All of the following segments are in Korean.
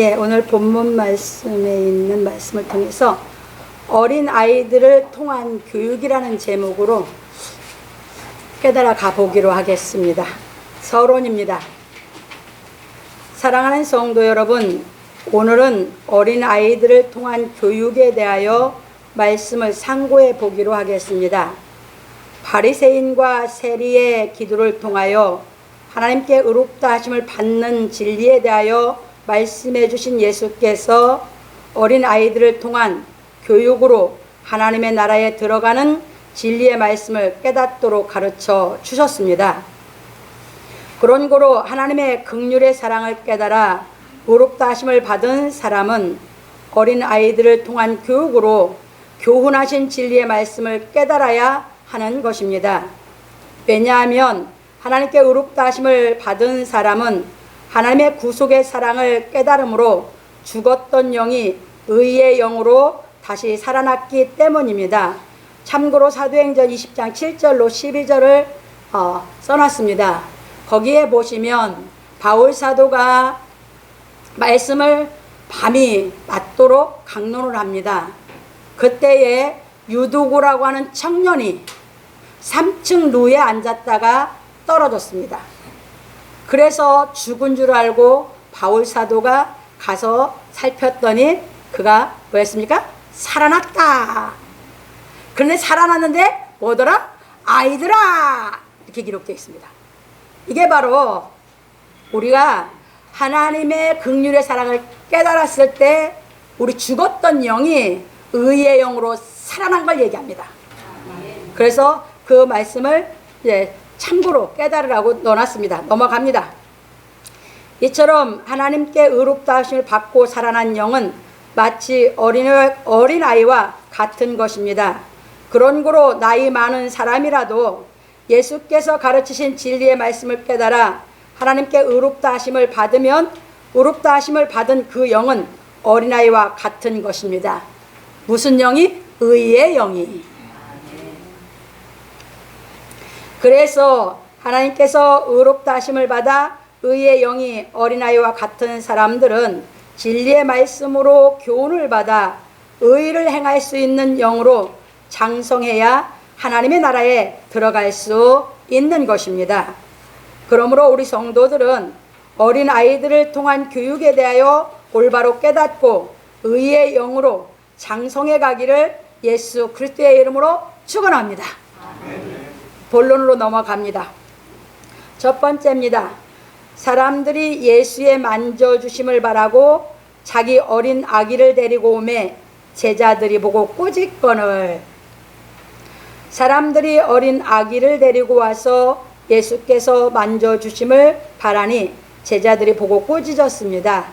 오늘 본문 말씀에 있는 말씀을 통해서 어린 아이들을 통한 교육이라는 제목으로 깨달아 가보기로 하겠습니다. 서론입니다. 사랑하는 성도 여러분, 오늘은 어린 아이들을 통한 교육에 대하여 말씀을 상고해 보기로 하겠습니다. 바리새인과 세리의 기도를 통하여 하나님께 의롭다 하심을 받는 진리에 대하여 말씀해 주신 예수께서 어린 아이들을 통한 교육으로 하나님의 나라에 들어가는 진리의 말씀을 깨닫도록 가르쳐 주셨습니다. 그런 고로 하나님의 긍휼의 사랑을 깨달아 의롭다 하심을 받은 사람은 어린 아이들을 통한 교육으로 교훈하신 진리의 말씀을 깨달아야 하는 것입니다. 왜냐하면 하나님께 의롭다 하심을 받은 사람은 하나님의 구속의 사랑을 깨달음으로 죽었던 영이 의의 영으로 다시 살아났기 때문입니다. 참고로 사도행전 20장 7절로 12절을 써놨습니다. 거기에 보시면 바울 사도가 말씀을 밤이 맞도록 강론을 합니다. 그때에 유두구라고 하는 청년이 3층 루에 앉았다가 떨어졌습니다. 그래서 죽은 줄 알고 바울 사도가 가서 살폈더니 그가 뭐였습니까? 살아났다. 그런데 살아났는데 뭐더라? 아이들아! 이렇게 기록되어 있습니다. 이게 바로 우리가 하나님의 긍휼의 사랑을 깨달았을 때 우리 죽었던 영이 의의 영으로 살아난 걸 얘기합니다. 그래서 그 말씀을 참고로 깨달으라고 넣어놨습니다. 넘어갑니다. 이처럼 하나님께 의롭다 하심을 받고 살아난 영은 마치 어린아이와 같은 것입니다. 그런 고로 나이 많은 사람이라도 예수께서 가르치신 진리의 말씀을 깨달아 하나님께 의롭다 하심을 받으면 의롭다 하심을 받은 그 영은 어린아이와 같은 것입니다. 무슨 영이? 의의 영이. 그래서 하나님께서 의롭다 하심을 받아 의의 영이 어린아이와 같은 사람들은 진리의 말씀으로 교훈을 받아 의를 행할 수 있는 영으로 장성해야 하나님의 나라에 들어갈 수 있는 것입니다. 그러므로 우리 성도들은 어린 아이들을 통한 교육에 대하여 올바로 깨닫고 의의 영으로 장성해 가기를 예수 그리스도의 이름으로 축원합니다. 본론으로 넘어갑니다. 첫 번째입니다. 사람들이 예수의 만져주심을 바라고 자기 어린 아기를 데리고 오매 제자들이 보고 꾸짖거늘. 사람들이 어린 아기를 데리고 와서 예수께서 만져주심을 바라니 제자들이 보고 꾸짖었습니다.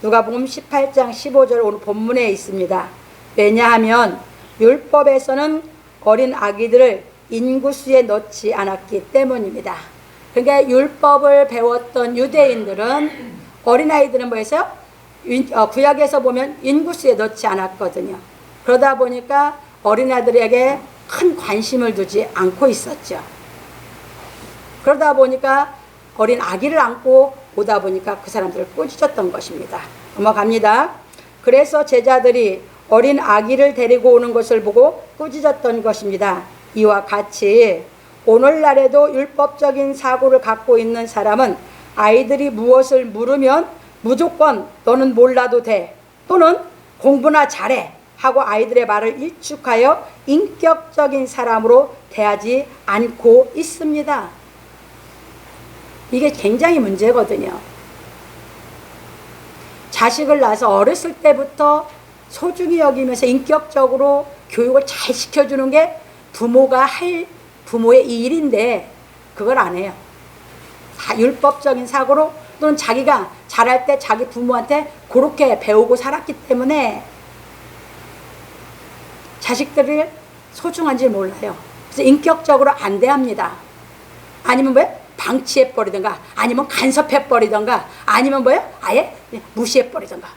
누가복음 18장 15절 오늘 본문에 있습니다. 왜냐하면 율법에서는 어린 아기들을 인구수에 넣지 않았기 때문입니다. 그러니까 율법을 배웠던 유대인들은 어린아이들은 뭐였어요? 구약에서 보면 인구수에 넣지 않았거든요. 그러다 보니까 어린아이들에게 큰 관심을 두지 않고 있었죠. 그러다 보니까 어린 아기를 안고 오다 보니까 그 사람들을 꾸짖었던 것입니다. 넘어갑니다. 그래서 제자들이 어린 아기를 데리고 오는 것을 보고 꾸짖었던 것입니다. 이와 같이 오늘날에도 율법적인 사고를 갖고 있는 사람은 아이들이 무엇을 물으면 무조건 너는 몰라도 돼 또는 공부나 잘해 하고 아이들의 말을 일축하여 인격적인 사람으로 대하지 않고 있습니다. 이게 굉장히 문제거든요. 자식을 낳아서 어렸을 때부터 소중히 여기면서 인격적으로 교육을 잘 시켜주는 게 부모가 할 부모의 일인데 그걸 안 해요. 율법적인 사고로 또는 자기가 자랄 때 자기 부모한테 그렇게 배우고 살았기 때문에 자식들을 소중한지 몰라요. 그래서 인격적으로 안 대합니다. 아니면 뭐예요? 방치해버리던가 아니면 간섭해버리던가 아니면 뭐예요? 아예 무시해버리던가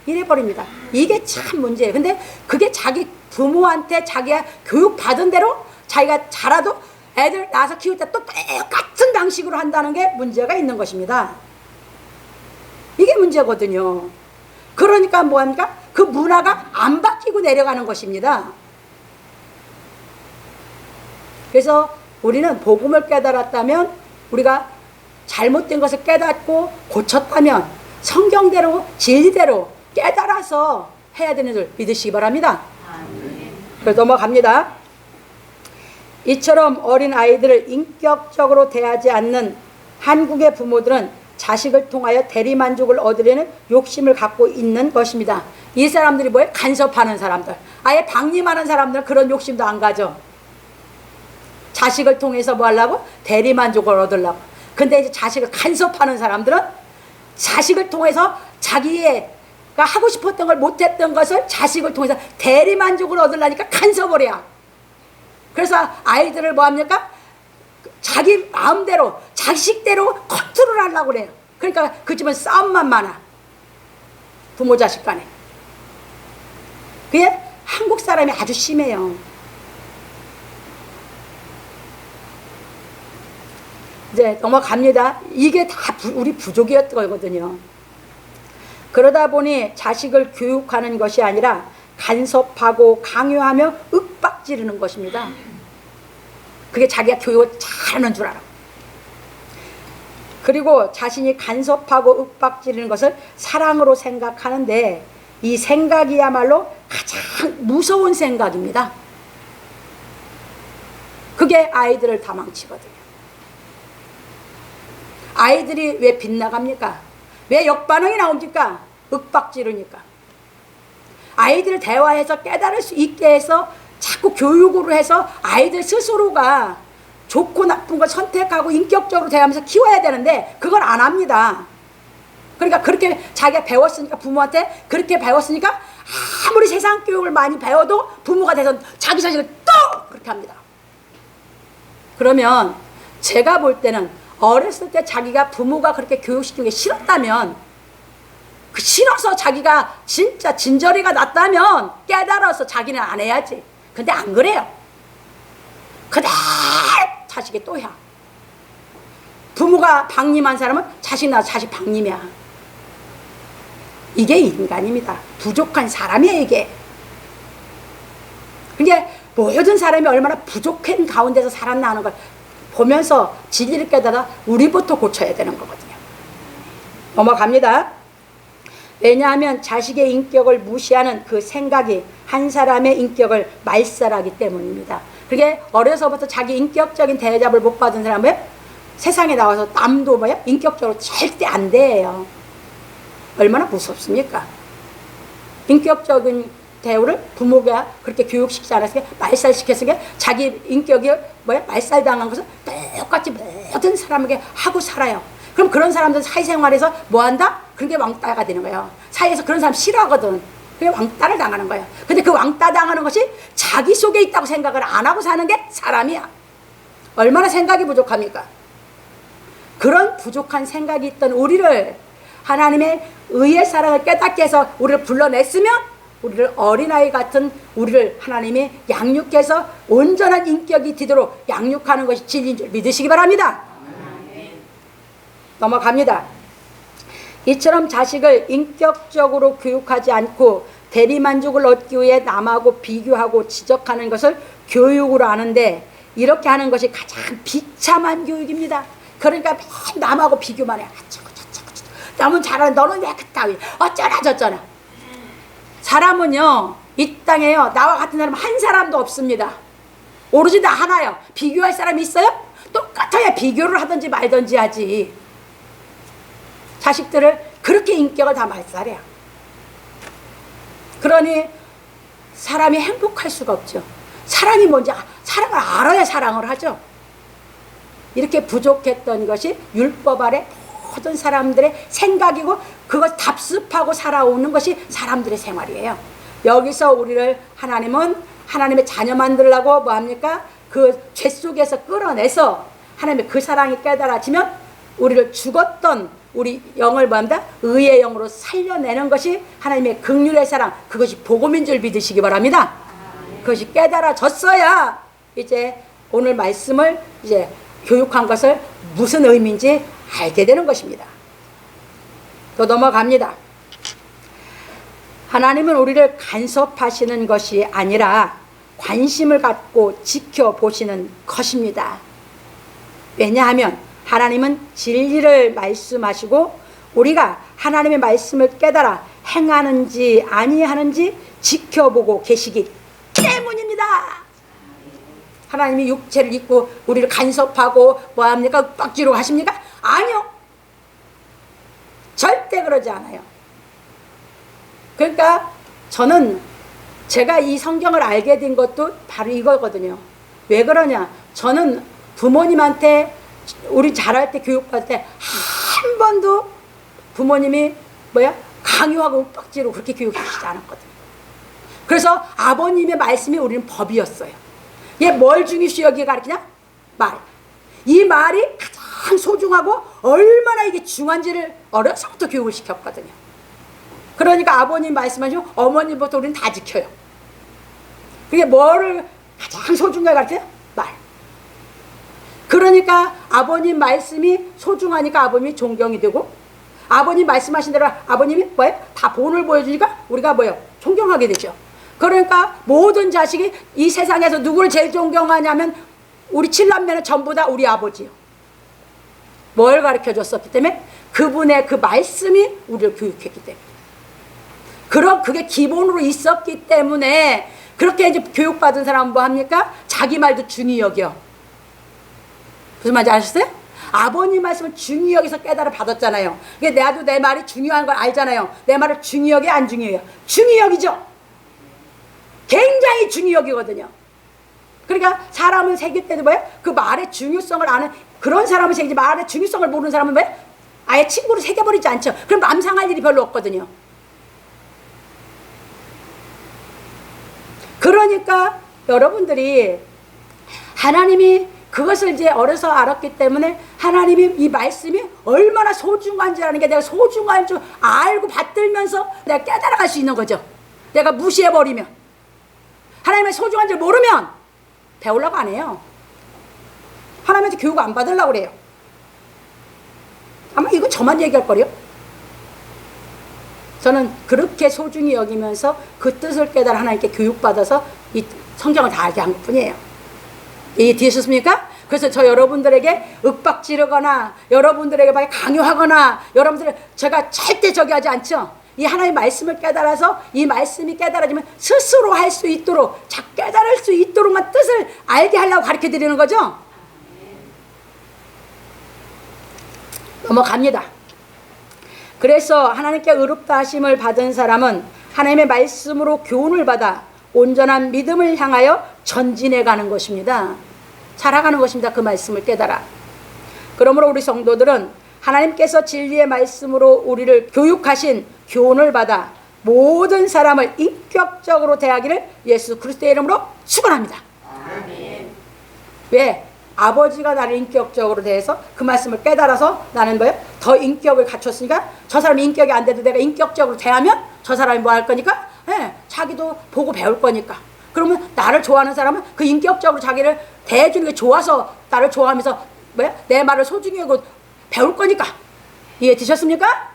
이래버립니다. 이게 참 문제예요. 근데 그게 자기 부모한테 자기가 교육받은 대로 자기가 자라도 애들 낳아서 키울 때 또 똑같은 방식으로 한다는 게 문제가 있는 것입니다. 이게 문제거든요. 그러니까 뭐합니까? 그 문화가 안 바뀌고 내려가는 것입니다. 그래서 우리는 복음을 깨달았다면, 우리가 잘못된 것을 깨닫고 고쳤다면 성경대로 진리대로 깨달아서 해야 되는 줄 믿으시기 바랍니다. 그래서 넘어갑니다. 이처럼 어린 아이들을 인격적으로 대하지 않는 한국의 부모들은 자식을 통하여 대리만족을 얻으려는 욕심을 갖고 있는 것입니다. 이 사람들이 뭐예요? 간섭하는 사람들. 아예 방임하는 사람들은 그런 욕심도 안 가져. 자식을 통해서 뭐 하려고? 대리만족을 얻으려고. 근데 이제 자식을 간섭하는 사람들은 자식을 통해서 자기가 하고 싶었던 걸 못했던 것을 자식을 통해서 대리만족을 얻으려니까 간섭을 해요. 그래서 아이들을 뭐 합니까? 자기 마음대로, 자식대로 컨트롤 하려고 그래요. 그러니까 그 집은 싸움만 많아. 부모 자식 간에. 그게 한국 사람이 아주 심해요. 이제 넘어갑니다. 이게 다 우리 부족이었거든요. 그러다 보니 자식을 교육하는 것이 아니라 간섭하고 강요하며 윽박지르는 것입니다. 그게 자기가 교육을 잘하는 줄 알아. 그리고 자신이 간섭하고 윽박지르는 것을 사랑으로 생각하는데, 이 생각이야말로 가장 무서운 생각입니다. 그게 아이들을 다 망치거든요. 아이들이 왜 빗나갑니까? 왜 역반응이 나옵니까? 윽박지르니까. 아이들을 대화해서 깨달을 수 있게 해서 자꾸 교육으로 해서 아이들 스스로가 좋고 나쁜 걸 선택하고 인격적으로 대하면서 키워야 되는데 그걸 안 합니다. 그러니까 그렇게 자기가 배웠으니까, 부모한테 그렇게 배웠으니까 아무리 세상 교육을 많이 배워도 부모가 돼서 자기 자식을 또 그렇게 합니다. 그러면 제가 볼 때는 어렸을 때 자기가 부모가 그렇게 교육시키는 게 싫었다면, 그 싫어서 자기가 진짜 진저리가 났다면 깨달아서 자기는 안 해야지. 근데 안 그래요. 그대로 자식이 또 해. 부모가 방임한 사람은 자식 낳아서 자식 방임이야. 이게 인간입니다. 부족한 사람이에요, 이게. 그게 모든 사람이 얼마나 부족한 가운데서 살아나는 걸 보면서 진리를 깨달아 우리부터 고쳐야 되는 거거든요. 넘어갑니다. 왜냐하면 자식의 인격을 무시하는 그 생각이 한 사람의 인격을 말살하기 때문입니다. 그게 어려서부터 자기 인격적인 대접을 못 받은 사람은 세상에 나와서 남도 뭐야? 인격적으로 절대 안 돼요. 얼마나 무섭습니까? 인격적인 대우를 부모가 그렇게 교육시키지 않았으니까, 말살시켰으니까 자기 인격이 뭐야? 말살당한 것을 똑같이 모든 사람에게 하고 살아요. 그럼 그런 사람들은 사회생활에서 뭐 한다? 그런 게 왕따가 되는 거예요. 사회에서 그런 사람 싫어하거든. 그게 왕따를 당하는 거예요. 근데 그 왕따 당하는 것이 자기 속에 있다고 생각을 안 하고 사는 게 사람이야. 얼마나 생각이 부족합니까? 그런 부족한 생각이 있던 우리를 하나님의 의의 사랑을 깨닫게 해서 우리를 불러냈으면, 우리를 어린아이 같은 우리를 하나님이 양육해서 온전한 인격이 되도록 양육하는 것이 진리인 줄 믿으시기 바랍니다. 넘어갑니다. 이처럼 자식을 인격적으로 교육하지 않고 대리만족을 얻기 위해 남하고 비교하고 지적하는 것을 교육으로 하는데, 이렇게 하는 것이 가장 비참한 교육입니다. 그러니까 맨 남하고 비교만 해. 남은 잘하는 너는 왜 그따위 어쩌나 저쩌나. 사람은요, 이 땅에요, 나와 같은 사람 한 사람도 없습니다. 오로지 나 하나요. 비교할 사람이 있어요? 똑같아야 비교를 하든지 말든지 하지. 자식들을 그렇게 인격을 다 말살해요. 그러니 사람이 행복할 수가 없죠. 사랑이 뭔지, 사랑을 알아야 사랑을 하죠. 이렇게 부족했던 것이 율법 아래 모든 사람들의 생각이고, 그걸 답습하고 살아오는 것이 사람들의 생활이에요. 여기서 우리를 하나님은 하나님의 자녀 만들려고 뭐합니까? 그 죄 속에서 끌어내서 하나님의 그 사랑이 깨달아지면 우리를 죽었던 우리 영을 뭐합니다? 의의 영으로 살려내는 것이 하나님의 긍휼의 사랑, 그것이 복음인 줄 믿으시기 바랍니다. 그것이 깨달아졌어야 이제 오늘 말씀을 이제 교육한 것을 무슨 의미인지 알게 되는 것입니다. 또 넘어갑니다. 하나님은 우리를 간섭하시는 것이 아니라 관심을 갖고 지켜보시는 것입니다. 왜냐하면 하나님은 진리를 말씀하시고 우리가 하나님의 말씀을 깨달아 행하는지 아니하는지 지켜보고 계시기 때문입니다. 하나님이 육체를 입고 우리를 간섭하고 뭐합니까? 윽박지르고 하십니까? 아니요. 절대 그러지 않아요. 그러니까 저는 제가 이 성경을 알게 된 것도 바로 이거거든요. 왜 그러냐? 저는 부모님한테 우리 자랄 때 교육받을 때 한 번도 부모님이 강요하고 윽박지르고 그렇게 교육하시지 않았거든요. 그래서 아버님의 말씀이 우리는 법이었어요. 얘 뭘 중요시 여기에 가르치냐? 말. 이 말이 가장 소중하고 얼마나 이게 중요한지를 어려서부터 교육을 시켰거든요. 그러니까 아버님 말씀하시면 어머님부터 우리는 다 지켜요. 그게 뭐를 가장 소중하게 가르쳐요? 말. 그러니까 아버님 말씀이 소중하니까 아버님이 존경이 되고 아버님 말씀하신 대로 아버님이 다 본을 보여주니까 우리가 존경하게 되죠. 그러니까 모든 자식이 이 세상에서 누구를 제일 존경하냐면 우리 7남매는 전부 다 우리 아버지요. 뭘 가르쳐줬었기 때문에 그분의 그 말씀이 우리를 교육했기 때문에 그럼 그게 기본으로 있었기 때문에 그렇게 이제 교육받은 사람은 뭐 합니까? 자기 말도 중히 여겨. 무슨 말인지 아셨어요? 아버님 말씀을 중히 여기서 깨달아 받았잖아요. 이게 나도 내 말이 중요한 걸 알잖아요. 내 말을 중히 여겨 안 중히 여겨? 중히 여기죠. 굉장히 중히 여기거든요. 그러니까 사람은 새길 때도 그 말의 중요성을 아는 그런 사람은 새기지 말의 중요성을 모르는 사람은 아예 친구로 새겨버리지 않죠. 그럼 맘 상할 일이 별로 없거든요. 그러니까 여러분들이 하나님이 그것을 이제 어려서 알았기 때문에 하나님이 이 말씀이 얼마나 소중한지 아는 게 내가 소중한 줄 알고 받들면서 내가 깨달아갈 수 있는 거죠. 내가 무시해버리면 하나님의 소중한 줄 모르면 배우려고 안 해요. 하나님한테 교육 안 받으려고 그래요. 아마 이건 저만 얘기할 거래요. 저는 그렇게 소중히 여기면서 그 뜻을 깨달아 하나님께 교육받아서 이 성경을 다 알게 한 것뿐이에요. 이해되셨습니까? 그래서 저 여러분들에게 윽박지르거나 여러분들에게 막 강요하거나 여러분들 제가 절대 저기 하지 않죠. 이 하나님의 말씀을 깨달아서 이 말씀이 깨달아지면 스스로 할 수 있도록 깨달을 수 있도록만 뜻을 알게 하려고 가르쳐 드리는 거죠. 넘어갑니다. 그래서 하나님께 의롭다 하심을 받은 사람은 하나님의 말씀으로 교훈을 받아 온전한 믿음을 향하여 전진해 가는 것입니다. 살아가는 것입니다. 그 말씀을 깨달아. 그러므로 우리 성도들은 하나님께서 진리의 말씀으로 우리를 교육하신 교훈을 받아 모든 사람을 인격적으로 대하기를 예수 그리스도의 이름으로 축원합니다. 아멘. 왜? 아버지가 나를 인격적으로 대해서 그 말씀을 깨달아서 나는 더 인격을 갖췄으니까 저 사람이 인격이 안 돼도 내가 인격적으로 대하면 저 사람이 뭐 할 거니까? 자기도 보고 배울 거니까. 그러면 나를 좋아하는 사람은 그 인격적으로 자기를 대해주는 게 좋아서 나를 좋아하면서 내 말을 소중히 여기고 배울 거니까. 이해되셨습니까?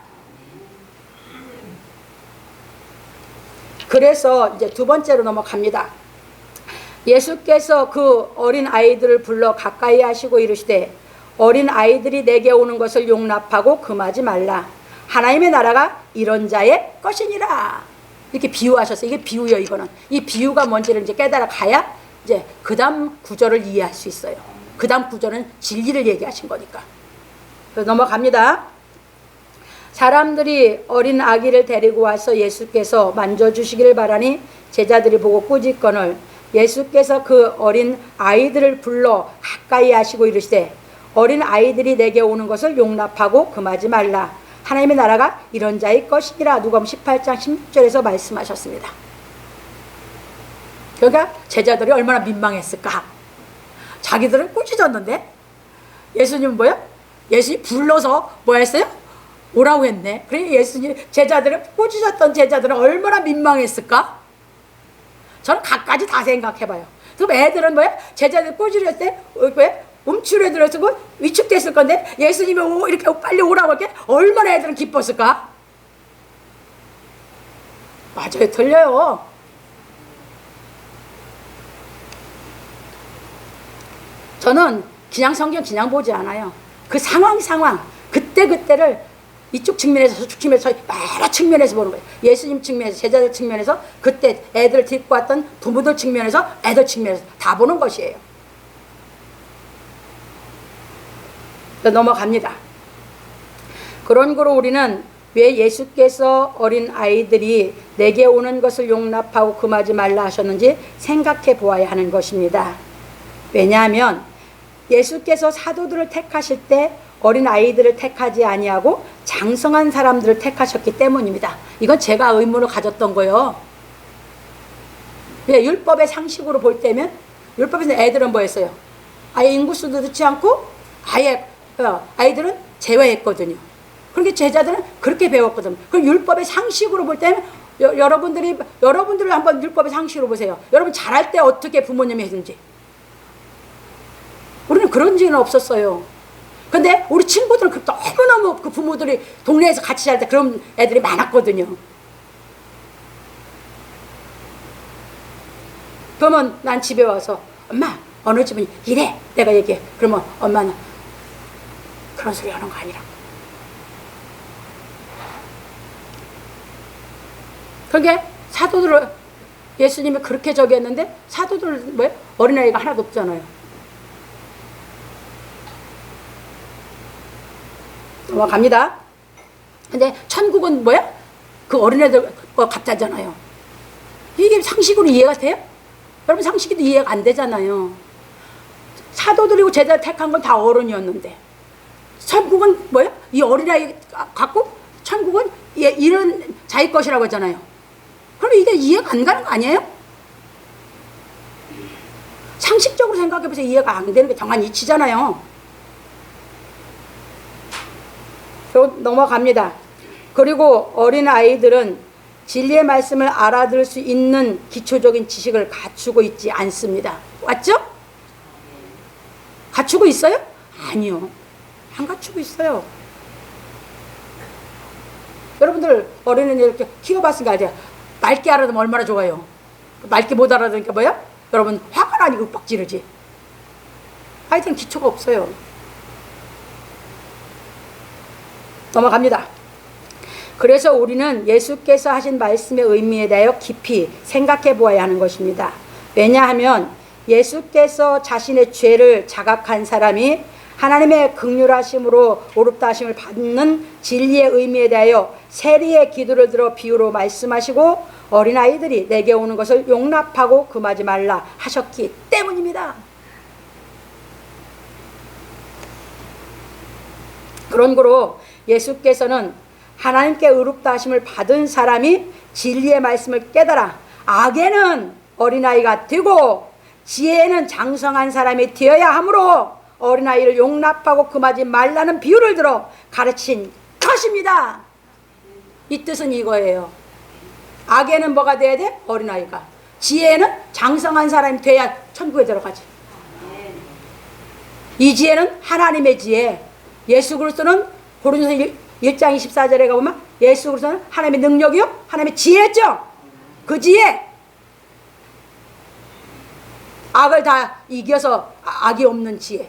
그래서 이제 두 번째로 넘어갑니다. 예수께서 그 어린 아이들을 불러 가까이 하시고 이르시되 어린 아이들이 내게 오는 것을 용납하고 금하지 말라. 하나님의 나라가 이런 자의 것이니라. 이렇게 비유하셨어요. 이게 비유예요. 이거는 이 비유가 뭔지를 이제 깨달아 가야 이제 그 다음 구절을 이해할 수 있어요. 그 다음 구절은 진리를 얘기하신 거니까. 그래서 넘어갑니다. 사람들이 어린 아기를 데리고 와서 예수께서 만져주시기를 바라니 제자들이 보고 꾸짖거늘 예수께서 그 어린 아이들을 불러 가까이 하시고 이르시되 어린 아이들이 내게 오는 것을 용납하고 금하지 말라. 하나님의 나라가 이런 자의 것이니라. 누가복음 18장 16절에서 말씀하셨습니다. 그러니까 제자들이 얼마나 민망했을까. 자기들은 꾸짖었는데 예수님은 예수님 불러서 뭐 했어요? 오라고 했네. 그러니까 예수님 제자들은 꾸짖었던 제자들은 얼마나 민망했을까? 저는 갖가지 다 생각해봐요. 그럼 애들은 제자들 꾸짖을 때 움츠려 들어서고 위축됐을 건데 예수님이 이렇게 빨리 오라고 할게 얼마나 애들은 기뻤을까? 맞아요. 틀려요. 저는 그냥 성경 그냥 보지 않아요. 그 상황 그때를 이쪽 측면에서 저쪽 측면에서 여러 측면에서 보는 거예요. 예수님 측면에서, 제자들 측면에서, 그때 애들을 데리고 왔던 부모들 측면에서, 애들 측면에서 다 보는 것이에요. 넘어갑니다. 그런 거로 우리는 왜 예수께서 어린 아이들이 내게 오는 것을 용납하고 금하지 말라 하셨는지 생각해 보아야 하는 것입니다. 왜냐하면 예수께서 사도들을 택하실 때 어린 아이들을 택하지 아니하고 장성한 사람들을 택하셨기 때문입니다. 이건 제가 의문을 가졌던 거예요. 율법의 상식으로 볼 때면 율법에서 애들은 뭐였어요? 아예 인구수도 넣지 않고 아예 아이들은 제외했거든요. 그러니까 제자들은 그렇게 배웠거든요. 그럼 율법의 상식으로 볼 때는 여러분들 한번 율법의 상식으로 보세요. 여러분 잘할 때 어떻게 부모님이 해준지. 우리는 그런 적은 없었어요. 근데 우리 친구들은 너무너무 그 부모들이 동네에서 같이 잘 때 그런 애들이 많았거든요. 그러면 난 집에 와서 엄마 어느 집은 이래 내가 얘기해. 그러면 엄마는 그런 소리 하는 거 아니라고. 그게 사도들을 예수님이 그렇게 저기 했는데 사도들 뭐예요? 어린아이가 하나도 없잖아요. 넘어갑니다. 근데 천국은 뭐야? 그 어린애들 거 같다잖아요. 이게 상식으로 이해가 돼요? 여러분 상식이도 이해가 안 되잖아요. 사도들이고 제자를 택한 건 다 어른이었는데 천국은 뭐야? 이 어린아이 갖고 천국은 이런 자기 것이라고 하잖아요. 그럼 이게 이해가 안 가는 거 아니에요? 상식적으로 생각해보세요. 이해가 안 되는 게 정한 이치잖아요. 넘어갑니다. 그리고 어린아이들은 진리의 말씀을 알아들을 수 있는 기초적인 지식을 갖추고 있지 않습니다. 맞죠? 갖추고 있어요? 아니요. 안 갖추고 있어요. 여러분들 어린애들 이렇게 키워봤으니까 알죠? 맑게 알아두면 얼마나 좋아요. 맑게 못 알아두니까 뭐야? 여러분 화가 나니까 윽박 지르지. 아이들은 기초가 없어요. 넘어갑니다. 그래서 우리는 예수께서 하신 말씀의 의미에 대하여 깊이 생각해 보아야 하는 것입니다. 왜냐하면 예수께서 자신의 죄를 자각한 사람이 하나님의 긍휼하심으로 오롭다 하심을 받는 진리의 의미에 대하여 세리의 기도를 들어 비유로 말씀하시고 어린아이들이 내게 오는 것을 용납하고 금하지 말라 하셨기 때문입니다. 그런 거로 예수께서는 하나님께 의롭다 하심을 받은 사람이 진리의 말씀을 깨달아 악에는 어린아이가 되고 지혜에는 장성한 사람이 되어야 하므로 어린아이를 용납하고 금하지 말라는 비유를 들어 가르친 것입니다. 이 뜻은 이거예요. 악에는 뭐가 돼야 돼? 어린아이가. 지혜에는 장성한 사람이 돼야 천국에 들어가지. 이 지혜는 하나님의 지혜. 예수 그리스도는 고린도서 1장 24절에 가보면 예수 그리스도는 하나님의 능력이요? 하나님의 지혜죠? 그 지혜. 악을 다 이겨서 악이 없는 지혜.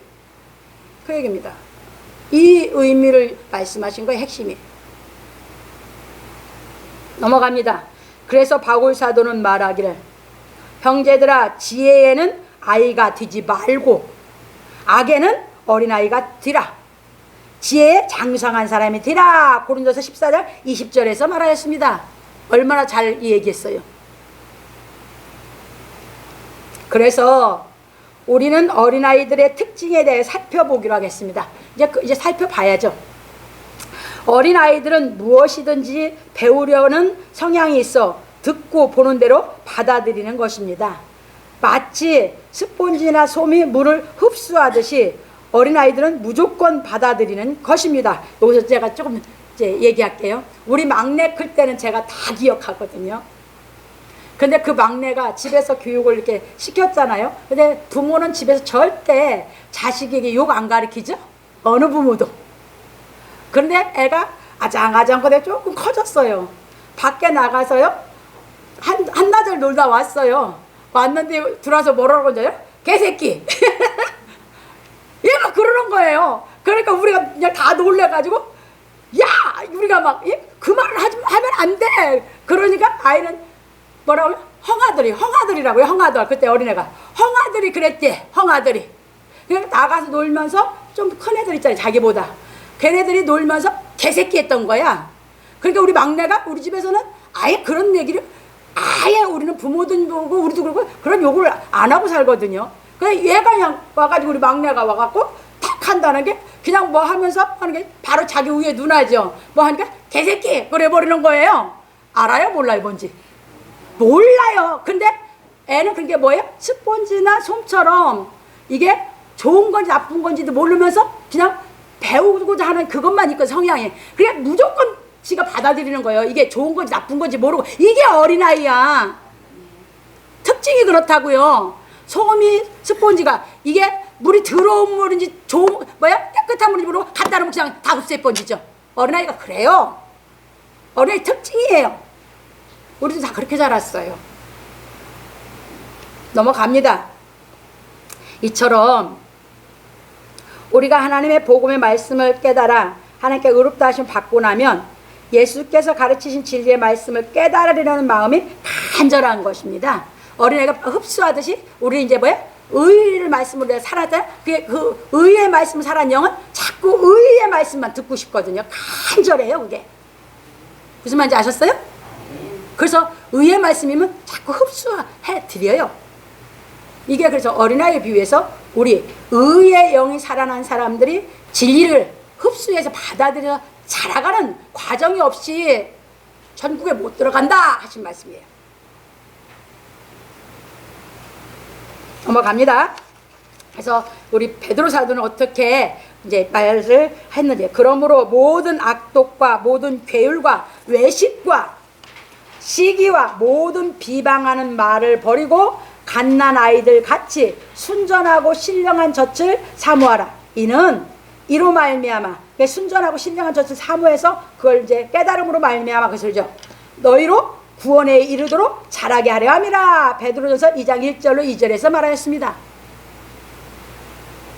그 얘기입니다. 이 의미를 말씀하신 거의 핵심이. 넘어갑니다. 그래서 바울 사도는 말하기를 형제들아 지혜에는 아이가 되지 말고 악에는 어린아이가 되라. 지혜에 장성한 사람이 되라. 고린도서 14장 20절에서 말하였습니다. 얼마나 잘 얘기했어요. 그래서 우리는 어린아이들의 특징에 대해 살펴보기로 하겠습니다. 이제 살펴봐야죠. 어린아이들은 무엇이든지 배우려는 성향이 있어 듣고 보는 대로 받아들이는 것입니다. 마치 스폰지나 솜이 물을 흡수하듯이 어린아이들은 무조건 받아들이는 것입니다. 여기서 제가 조금 이제 얘기할게요. 우리 막내 클 때는 제가 다 기억하거든요. 근데 그 막내가 집에서 교육을 이렇게 시켰잖아요. 근데 부모는 집에서 절대 자식에게 욕 안 가르치죠? 어느 부모도. 그런데 애가 아장아장거려 조금 커졌어요. 밖에 나가서요. 한나절 놀다 왔어요. 왔는데 들어와서 뭐라고 그러죠? 개새끼. 얘가 그러는 거예요. 그러니까 우리가 그냥 다 놀래가지고 야! 우리가 막 그 말을 하면 안 돼. 그러니까 아이는 뭐라고 헝아들이라고요. 헝아들. 그때 어린애가 헝아들이 그랬지. 헝아들이. 그냥 나가서 놀면서 좀 큰 애들 있잖아요. 자기보다. 걔네들이 놀면서 개새끼 했던 거야. 그러니까 우리 막내가 우리 집에서는 아예 그런 얘기를 아예 우리는 부모도 그러고 우리도 그러고 그런 욕을 안 하고 살거든요. 그래서 얘가 그냥 와가지고 우리 막내가 와갖고 탁 한다는 게 그냥 뭐 하면서 하는 게 바로 자기 위에 누나죠. 뭐 하니까 개새끼 그래 버리는 거예요. 알아요? 몰라요? 뭔지? 몰라요. 근데 애는 그게 뭐예요? 스펀지나 솜처럼 이게 좋은 건지 나쁜 건지도 모르면서 그냥 배우고자 하는 그것만 있고 성향이 그냥 무조건 지가 받아들이는 거예요. 이게 좋은 건지 나쁜 건지 모르고 이게 어린아이야. 특징이 그렇다고요. 소금이 스펀지가 이게 물이 더러운 물인지 좋은 깨끗한 물인지 모르고 갖다 놓으면 그냥 다 없애버리죠. 어린아이가 그래요. 어린아이 특징이에요. 우리도 다 그렇게 자랐어요. 넘어갑니다. 이처럼 우리가 하나님의 복음의 말씀을 깨달아 하나님께 의롭다 하심 받고 나면 예수께서 가르치신 진리의 말씀을 깨달으려는 마음이 간절한 것입니다. 어린애가 흡수하듯이 우리 이제 의의 말씀으로 내가 살았잖아요. 그 의의 말씀을 살았는 영은 자꾸 의의 말씀만 듣고 싶거든요. 간절해요, 그게. 무슨 말인지 아셨어요? 그래서 의의 말씀이면 자꾸 흡수해 드려요. 이게 그래서 어린아이에 비해서 우리 의의 영이 살아난 사람들이 진리를 흡수해서 받아들여 자라가는 과정이 없이 천국에 못 들어간다 하신 말씀이에요. 넘어갑니다. 그래서 우리 베드로 사도는 어떻게 이제 말을 했는지, 그러므로 모든 악독과 모든 괴율과 외식과 시기와 모든 비방하는 말을 버리고 갓난 아이들 같이 순전하고 신령한 젖을 사모하라. 이로 말미암아, 순전하고 신령한 젖을 사모해서 그걸 이제 깨달음으로 말미암아 그것을죠. 너희로 구원에 이르도록 자라게 하려 함이라. 베드로전서 2장 1절로 2절에서 말하였습니다.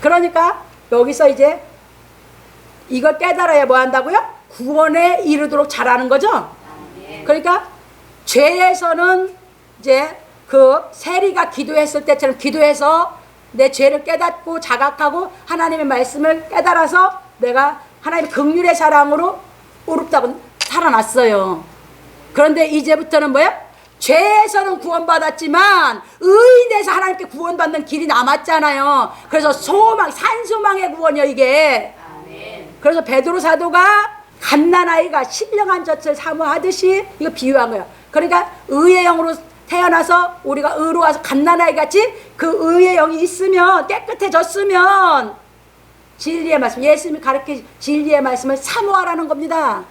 그러니까 여기서 이제 이걸 깨달아야 뭐 한다고요? 구원에 이르도록 자라는 거죠. 그러니까 죄에서는 이제 그 세리가 기도했을 때처럼 기도해서 내 죄를 깨닫고 자각하고 하나님의 말씀을 깨달아서 내가 하나님의 긍휼의 사랑으로 의롭다고 살아났어요. 그런데 이제부터는 뭐야? 죄에서는 구원받았지만 의인에서 하나님께 구원받는 길이 남았잖아요. 그래서 산소망의 구원이요 이게. 그래서 베드로 사도가 갓난아이가 신령한 젖을 사모하듯이 이거 비유한 거예요. 그러니까 의의 영으로 태어나서 우리가 의로워서 갓난아이 같이 그 의의 영이 있으면 깨끗해졌으면 진리의 말씀, 예수님이 가르친 진리의 말씀을 사모하라는 겁니다.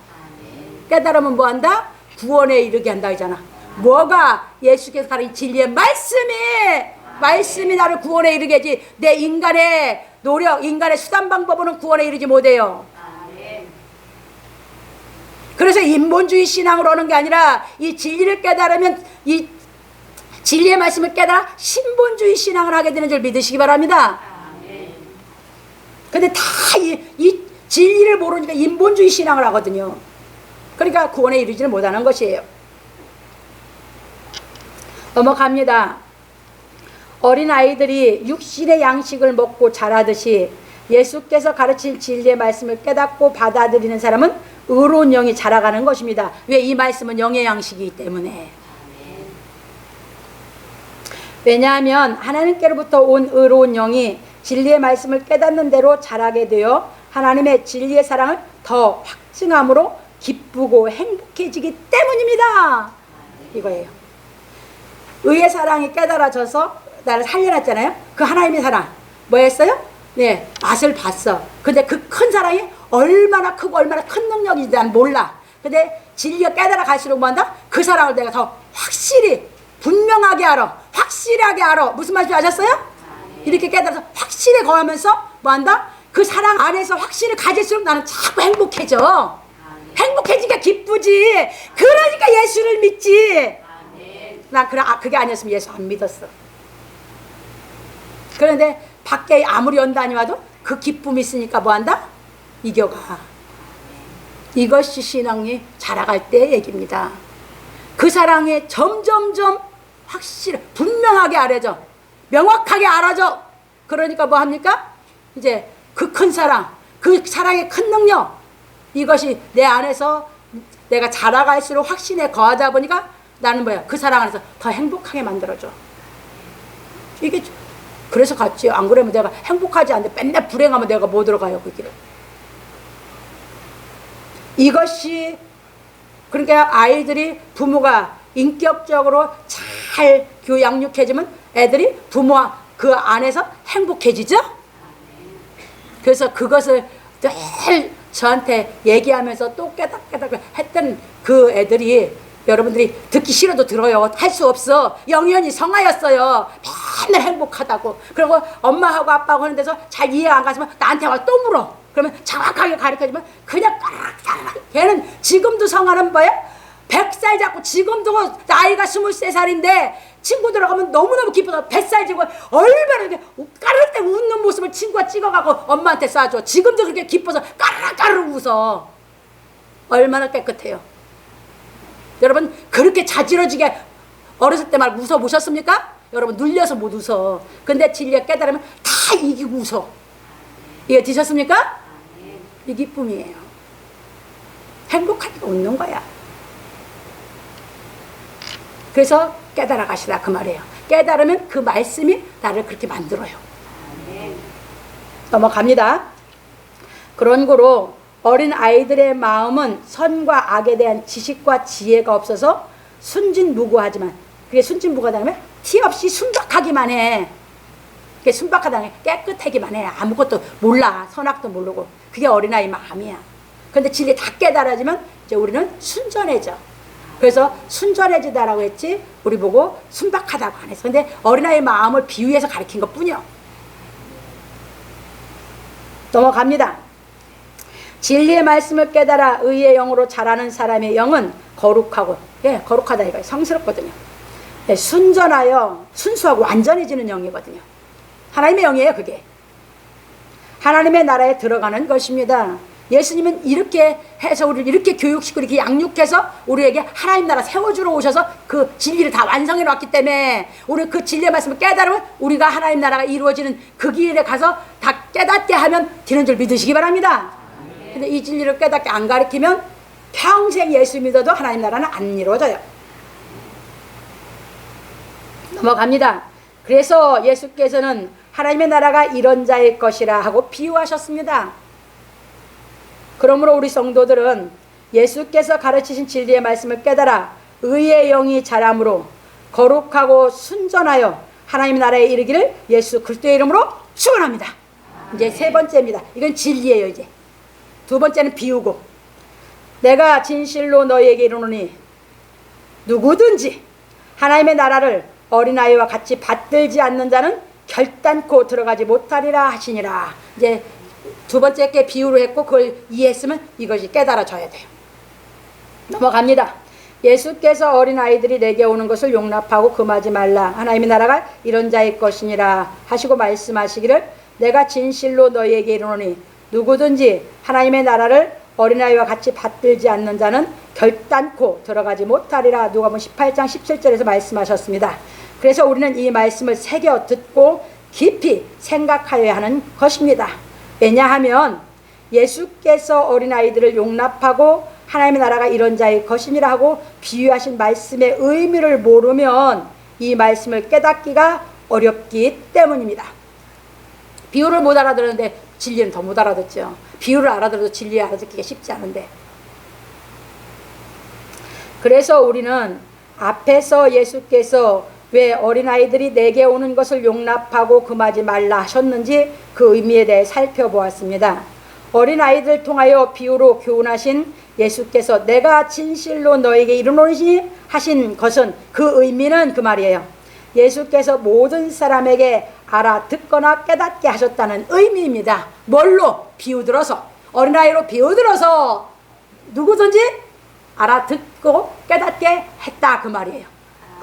깨달으면 뭐 한다? 구원에 이르게 한다 하잖아. 뭐가? 예수께서 가르친 진리의 말씀이 나를 구원에 이르게 하지. 내 인간의 노력, 인간의 수단 방법으로는 구원에 이르지 못해요. 그래서 인본주의 신앙으로 오는 게 아니라 이 진리를 깨달으면 이 진리의 말씀을 깨달아 신본주의 신앙을 하게 되는 줄 믿으시기 바랍니다. 근데 다 이 진리를 모르니까 인본주의 신앙을 하거든요. 그러니까 구원에 이르지는 못하는 것이에요. 넘어갑니다. 어린아이들이 육신의 양식을 먹고 자라듯이 예수께서 가르친 진리의 말씀을 깨닫고 받아들이는 사람은 의로운 영이 자라가는 것입니다. 왜? 이 말씀은 영의 양식이기 때문에. 왜냐하면 하나님께로부터 온 의로운 영이 진리의 말씀을 깨닫는 대로 자라게 되어 하나님의 진리의 사랑을 더 확증함으로 기쁘고 행복해지기 때문입니다. 이거예요. 의의 사랑이 깨달아져서 나를 살려놨잖아요. 그 하나님의 사랑 뭐였어요? 네, 맛을 봤어. 근데 그 큰 사랑이 얼마나 크고 얼마나 큰 능력인지 난 몰라. 근데 진리가 깨달아 갈수록 뭐 한다? 그 사랑을 내가 더 확실히 분명하게 알아. 확실하게 알아. 무슨 말인지 아셨어요? 이렇게 깨달아서 확실히 거하면서 뭐 한다? 그 사랑 안에서 확신을 가질수록 나는 자꾸 행복해져. 행복해지니까 기쁘지. 그러니까 예수를 믿지. 난 그게 아니었으면 예수 안 믿었어. 그런데 밖에 아무리 연단이 와도 그 기쁨이 있으니까 뭐한다? 이겨가. 이것이 신앙이 자라갈 때 얘기입니다. 그 사랑이 점점점 분명하게 알아져. 명확하게 알아져. 그러니까 뭐 합니까? 이제 그 큰 사랑, 그 사랑의 큰 능력, 이것이 내 안에서 내가 자라갈수록 확신에 거하다 보니까 나는 뭐야? 그 사랑 안에서 더 행복하게 만들어줘. 이게 그래서 갔지. 안 그러면 내가 행복하지 않는데 맨날 불행하면 내가 못 들어가요, 그 길을. 이것이 그러니까 아이들이 부모가 인격적으로 잘 양육해주면 애들이 부모와 그 안에서 행복해지죠. 그래서 그것을 늘 저한테 얘기하면서 또 깨닫 했던 그 애들이 여러분들이 듣기 싫어도 들어요. 할 수 없어. 영연이 성화였어요. 맨날 행복하다고. 그리고 엄마하고 아빠하고 하는 데서 잘 이해가 안 가지만 나한테 와서 또 물어. 그러면 정확하게 가르쳐주면 그냥 까락까락. 걔는 지금도 성화는 뭐예요? 100살 잡고 지금도 나이가 23살인데 친구들 하면 너무너무 기뻐서 뱃살 지고 얼마나 이렇게 까르르 웃는 모습을 친구가 찍어가고 엄마한테 쏴줘. 지금도 그렇게 기뻐서 까르르 웃어. 얼마나 깨끗해요. 여러분 그렇게 자지러지게 어렸을 때 말 웃어보셨습니까? 여러분 눌려서 못 웃어. 근데 진리가 깨달으면 다 이기고 웃어. 이해 드셨습니까? 이 기쁨이에요. 행복하니까 웃는 거야. 그래서 깨달아 가시라 그 말이에요. 깨달으면 그 말씀이 나를 그렇게 만들어요. 넘어갑니다. 그런 거로 어린 아이들의 마음은 선과 악에 대한 지식과 지혜가 없어서 순진무구하지만, 그게 순진무구하다면 티 없이 순박하기만 해. 그게 순박하다는 게 깨끗하기만 해. 아무것도 몰라. 선악도 모르고. 그게 어린아이 마음이야. 그런데 진리 다 깨달아지면 이제 우리는 순전해져. 그래서 순전해지다라고 했지 우리 보고 순박하다고 안 했어. 근데 어린아이 마음을 비유해서 가르친 것 뿐이요. 넘어갑니다. 진리의 말씀을 깨달아 의의 영으로 자라는 사람의 영은 거룩하고, 거룩하다 이거예요. 성스럽거든요. 순전하여 순수하고 완전해지는 영이거든요. 하나님의 영이에요. 그게 하나님의 나라에 들어가는 것입니다. 예수님은 이렇게 해서 우리를 이렇게 교육시키고 이렇게 양육해서 우리에게 하나님 나라 세워주러 오셔서 그 진리를 다 완성해 놨기 때문에 우리 그 진리의 말씀을 깨달으면 우리가 하나님 나라가 이루어지는 그 길에 가서 다 깨닫게 하면 되는 줄 믿으시기 바랍니다. 근데 이 진리를 깨닫게 안 가르치면 평생 예수 믿어도 하나님 나라는 안 이루어져요. 넘어갑니다. 그래서 예수께서는 하나님의 나라가 이런 자의 것이라 하고 비유하셨습니다. 그러므로 우리 성도들은 예수께서 가르치신 진리의 말씀을 깨달아 의의 영이 자람으로 거룩하고 순전하여 하나님의 나라에 이르기를 예수 그리스도의 이름으로 축원합니다. 이제 세 번째입니다. 이건 진리예요. 이제 두 번째는 비유고, 내가 진실로 너희에게 이르노니 누구든지 하나님의 나라를 어린아이와 같이 받들지 않는 자는 결단코 들어가지 못하리라 하시니라. 이제 두 번째 게 비유로 했고 그걸 이해했으면 이것이 깨달아져야 돼요. 넘어갑니다. 예수께서 어린아이들이 내게 오는 것을 용납하고 금하지 말라. 하나님의 나라가 이런 자의 것이니라 하시고 말씀하시기를 내가 진실로 너희에게 이르노니 누구든지 하나님의 나라를 어린아이와 같이 받들지 않는 자는 결단코 들어가지 못하리라. 누가복음 18장 17절에서 말씀하셨습니다. 그래서 우리는 이 말씀을 새겨 듣고 깊이 생각하여야 하는 것입니다. 왜냐하면 예수께서 어린아이들을 용납하고 하나님의 나라가 이런 자의 것이니라 하고 비유하신 말씀의 의미를 모르면 이 말씀을 깨닫기가 어렵기 때문입니다. 비유를 못 알아들었는데 진리는 더 못 알아듣죠. 비유를 알아들어도 진리 알아듣기가 쉽지 않은데. 그래서 우리는 앞에서 예수께서 왜 어린아이들이 내게 오는 것을 용납하고 금하지 말라 하셨는지 그 의미에 대해 살펴보았습니다. 어린아이들 통하여 비유로 교훈하신 예수께서 내가 진실로 너에게 이르노니 하신 것은 그 의미는 그 말이에요. 예수께서 모든 사람에게 알아듣거나 깨닫게 하셨다는 의미입니다. 뭘로? 비유들어서. 어린아이로 비유들어서 누구든지 알아듣고 깨닫게 했다 그 말이에요.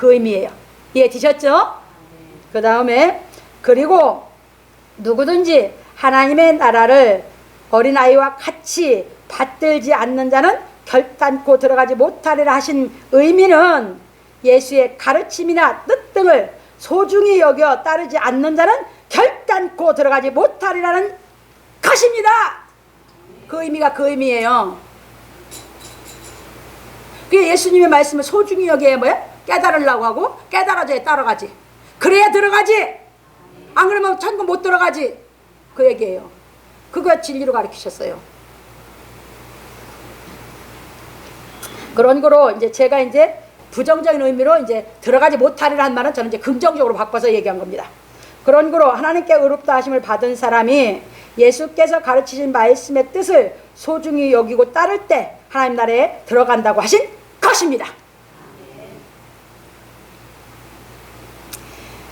그 의미예요. 이해되셨죠? 그 다음에 그리고 누구든지 하나님의 나라를 어린아이와 같이 받들지 않는 자는 결단코 들어가지 못하리라 하신 의미는 예수의 가르침이나 뜻 등을 소중히 여겨 따르지 않는 자는 결단코 들어가지 못하리라는 것입니다. 그 의미가 그 의미예요. 그게 예수님의 말씀을 소중히 여기에 뭐야? 깨달으려고 하고 깨달아져야 따라가지. 그래야 들어가지. 안 그러면 천국 못 들어가지. 그 얘기예요. 그거 진리로 가르치셨어요. 그런 거로 이제 제가 이제 부정적인 의미로 이제 들어가지 못하리라는 말은 저는 이제 긍정적으로 바꿔서 얘기한 겁니다. 그런 거로 하나님께 의롭다 하심을 받은 사람이 예수께서 가르치신 말씀의 뜻을 소중히 여기고 따를 때 하나님 나라에 들어간다고 하신 것입니다.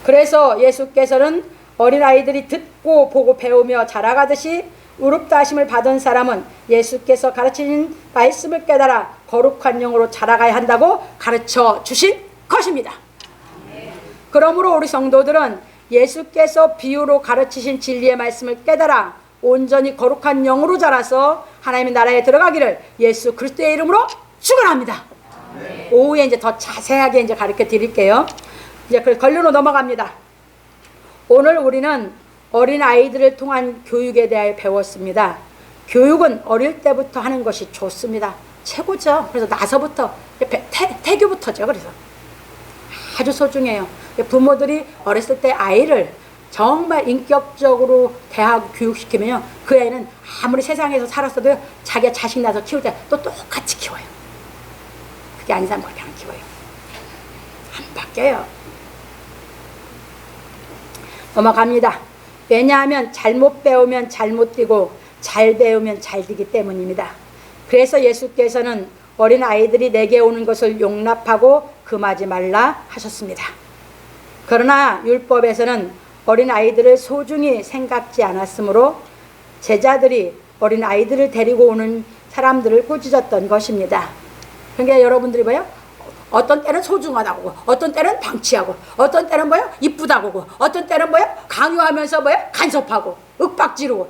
그래서 예수께서는 어린아이들이 듣고 보고 배우며 자라가듯이 의롭다 하심을 받은 사람은 예수께서 가르치신 말씀을 깨달아 거룩한 영으로 자라가야 한다고 가르쳐 주신 것입니다. 그러므로 우리 성도들은 예수께서 비유로 가르치신 진리의 말씀을 깨달아 온전히 거룩한 영으로 자라서 하나님의 나라에 들어가기를 예수 그리스도의 이름으로 축원합니다. 오후에 이제 더 자세하게 이제 가르쳐 드릴게요. 이제 그 결론으로 넘어갑니다. 오늘 우리는 어린 아이들을 통한 교육에 대해 배웠습니다. 교육은 어릴 때부터 하는 것이 좋습니다. 최고죠. 그래서 나서부터 태교부터죠. 그래서 아주 소중해요. 부모들이 어렸을 때 아이를 정말 인격적으로 대하고 교육시키면요, 그 애는 아무리 세상에서 살았어도 자기가 자식 낳아서 키울 때 또 똑같이 키워요. 그게 아닌 사람 그렇게 안 키워요. 안 바뀌어요. 넘어갑니다. 왜냐하면 잘못 배우면 잘못 뛰고 잘 배우면 잘 뛰기 때문입니다. 그래서 예수께서는 어린 아이들이 내게 오는 것을 용납하고 금하지 말라 하셨습니다. 그러나 율법에서는 어린 아이들을 소중히 생각지 않았으므로 제자들이 어린 아이들을 데리고 오는 사람들을 꾸짖었던 것입니다. 그러니까 여러분들이 뭐요? 어떤 때는 소중하다고, 어떤 때는 방치하고, 어떤 때는 뭐요? 이쁘다고, 어떤 때는 뭐요? 강요하면서 뭐요? 간섭하고, 윽박지르고.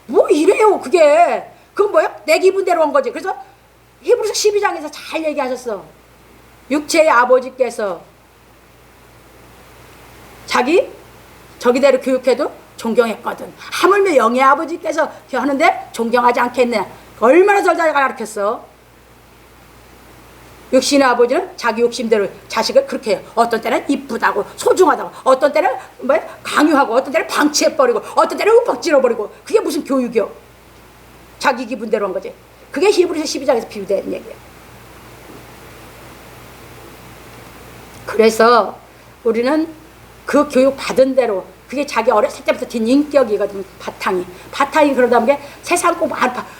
뭐 이래요, 그게. 그건 뭐요? 내 기분대로 한 거지. 그래서 히브리서 12장에서 잘 얘기하셨어. 육체의 아버지께서 자기 저기대로 교육해도 존경했거든. 하물며 영의 아버지께서 하는데 존경하지 않겠네. 얼마나 잘 가르쳤어. 육신의 아버지는 자기 욕심대로 자식을 그렇게 해요. 어떤 때는 이쁘다고 소중하다고, 어떤 때는 뭐 강요하고, 어떤 때는 방치해버리고, 어떤 때는 윽박질러버리고. 그게 무슨 교육이요? 자기 기분대로 한 거지. 그게 히브리서 12장에서 비유된 얘기예요. 그래서 우리는 그 교육 받은 대로, 그게 자기 어렸을 때부터 din 인격이거든. 바탕이 그러다 보니 세상 꼭